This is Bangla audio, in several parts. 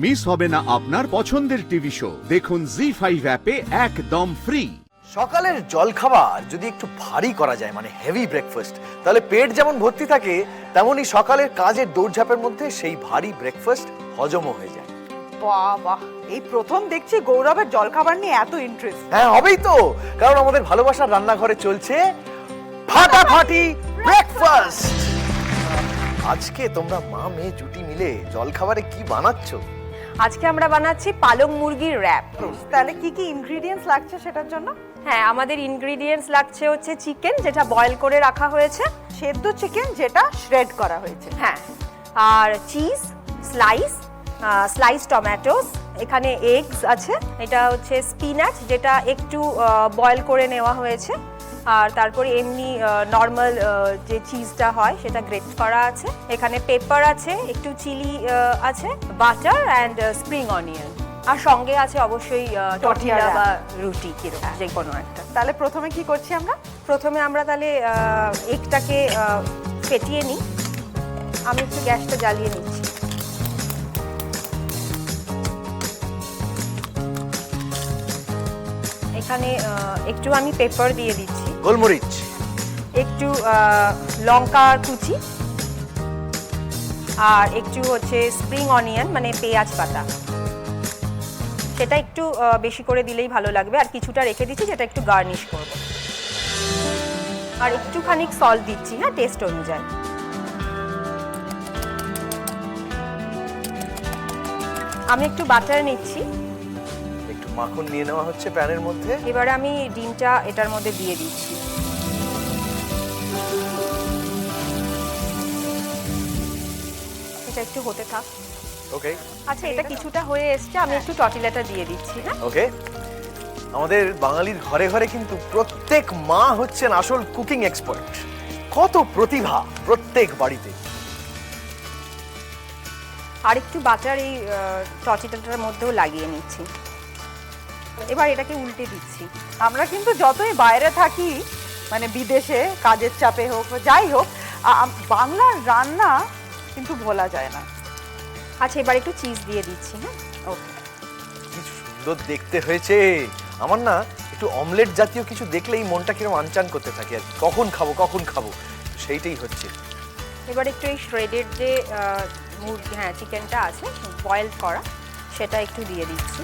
মিস হবে না আপনার পছন্দের টিভি শো। দেখুন জি5 অ্যাপে একদম ফ্রি। সকালের জলখাবার যদি একটু ভারী করা যায়, মানে হেভি ব্রেকফাস্ট, তাহলে পেট যেমন ভর্তি থাকে, তেমনি সকালের কাজের দৌড়ঝাঁপের মধ্যে সেই ভারী ব্রেকফাস্ট হজমও হয়ে যায়। বাহ বাহ, এই প্রথম দেখছি গৌরবের জলখাবার নিয়ে এত ইন্টারেস্ট। হ্যাঁ, হবেই তো, কারণ আমাদের ভালোবাসার রান্নাঘরে চলছে ফাটাফাটি ব্রেকফাস্ট। আজকে তোমরা মা মেয়ে জুটি মিলে জলখাবারে কি বানাচ্ছ? আজকে আমরা বানাচ্ছি পালং মুরগির র‍্যাপ। তাহলে কি কি ইনগ্রেডিয়েন্টস লাগছে সেটার জন্য? হ্যাঁ, আমাদের ইনগ্রেডিয়েন্টস লাগছে হচ্ছে চিকেন, যেটা বয়েল করে রাখা হয়েছে, সেদ্ধ চিকেন যেটা শ্রেড করা হয়েছে, হ্যাঁ, আর চিজ স্লাইস টমেটোস, এখানে এগস আছে, এটা হচ্ছে স্পিনাচ যেটা একটু বয়েল করে নেওয়া হয়েছে, আর তারপরে এমনি নর্মাল যে চিজটা হয় সেটা গ্রেট করা আছে, এখানে পেপার আছে, একটু চিলি আছে, বাটার অ্যান্ড স্প্রিং অনিয়ন, আর সঙ্গে আছে অবশ্যই টর্টিলা বা রুটি কিরকম যে কোনো একটা। তাহলে প্রথমে কি করছি আমরা? প্রথমে আমরা তাহলে এগটাকে ফেটিয়ে নিই। আমি একটু গ্যাসটা জ্বালিয়ে নিচ্ছি। এখানে একটু আমি পেপার দিয়ে দিচ্ছি, গোলমরিচ, একটু লঙ্কা কুচি, আর একটু হচ্ছে স্প্রিং অনিয়ন মানে পেঁয়াজ পাতা, সেটা একটু বেশি করে দিলেই ভালো লাগবে, আর কিছুটা রেখে দিচ্ছি যেটা একটু গার্নিশ করব, আর একটুখানি সল্ট দিচ্ছি, হ্যাঁ, টেস্ট অনুযায়ী। আমি একটু বাটার নিচ্ছি, একটু মাখন নিয়ে নেওয়া হচ্ছে প্যানের মধ্যে। এবারে আমি ডিমটা এটার মধ্যে দিয়ে দিচ্ছি। এটা একটু হতে থাক। ওকে, আচ্ছা, এটা কিছুটা হয়ে এসছে, আমি একটু টর্টিলাটা দিয়ে দিচ্ছি, হ্যাঁ। ওকে। আমাদের বাঙালির ঘরে ঘরে কিন্তু প্রত্যেক মা হচ্ছেন আসল কুকিং এক্সপার্ট। কত প্রতিভা প্রত্যেক বাড়িতে। আর একটু বাটার এই টর্টিলাটার মধ্যেও লাগিয়ে নিচ্ছি। এবার এটাকে উল্টে দিচ্ছি। আমরা কিন্তু যতই বাইরে থাকি, মানে বিদেশে কাজের চাপে হোক বা যাই হোক, বাংলার রান্না কিন্তু ভোলা যায় না। আচ্ছা, এবার একটু চিজ দিয়ে দিচ্ছি, হ্যাঁ। ওকে, কি সুন্দর দেখতে হয়েছে। আমার না একটু অমলেট জাতীয় কিছু দেখলেই মনটা কিরকম আনচান করতে থাকে আর কি, কখন খাবো সেইটাই হচ্ছে। এবার একটু এই শ্রেডেড যে মুরগি, হ্যাঁ, চিকেনটা আছে বয়েল করা, সেটা একটু দিয়ে দিচ্ছি।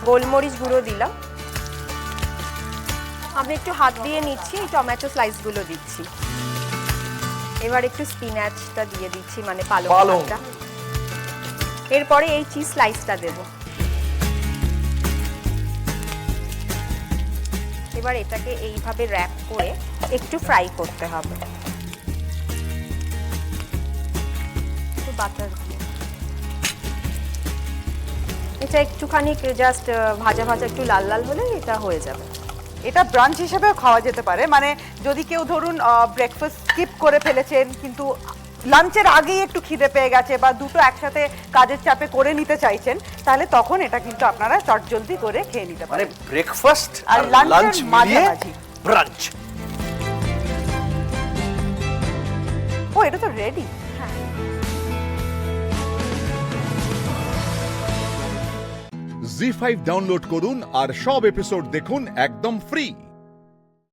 গোলমরিচ গুঁড়ো দিলাম। আমি একটু হাত দিয়ে নিচ্ছি, এই টমেটো স্লাইসগুলো দিচ্ছি। এবার একটু স্পিনাচটা দিয়ে দিচ্ছি, মানে পালংটা। এরপরে এই চিজ স্লাইসটা দেব। এবার এটাকে এইভাবে র‍্যাপ করে একটু ফ্রাই করতে হবে। একটু বাটার দিয়ে এটা একটুখানি জাস্ট ভাজা একটু লাল লাল হলে এটা হয়ে যাবে। এটা ব্রাঞ্চ হিসেবেও খাওয়া যেতে পারে, মানে যদি কেউ ধরুন ব্রেকফাস্ট স্কিপ করে ফেলেছেন কিন্তু লাঞ্চের আগেই একটু খিদে পেয়ে গেছে, বা দুটো একসাথে কাজের চাপে করে নিতে চাইছেন, তাহলে তখন এটা কিন্তু আপনারা চটজলদি করে খেয়ে নিতে মানে পারেন। ব্রেকফাস্ট আর লাঞ্চ লাঞ্চের মিলিয়ে মাঝামাঝি ব্রাঞ্চ। ও, এটা তো রেডি। জি5 ডাউনলোড করুন আর সব এপিসোড দেখুন একদম ফ্রি।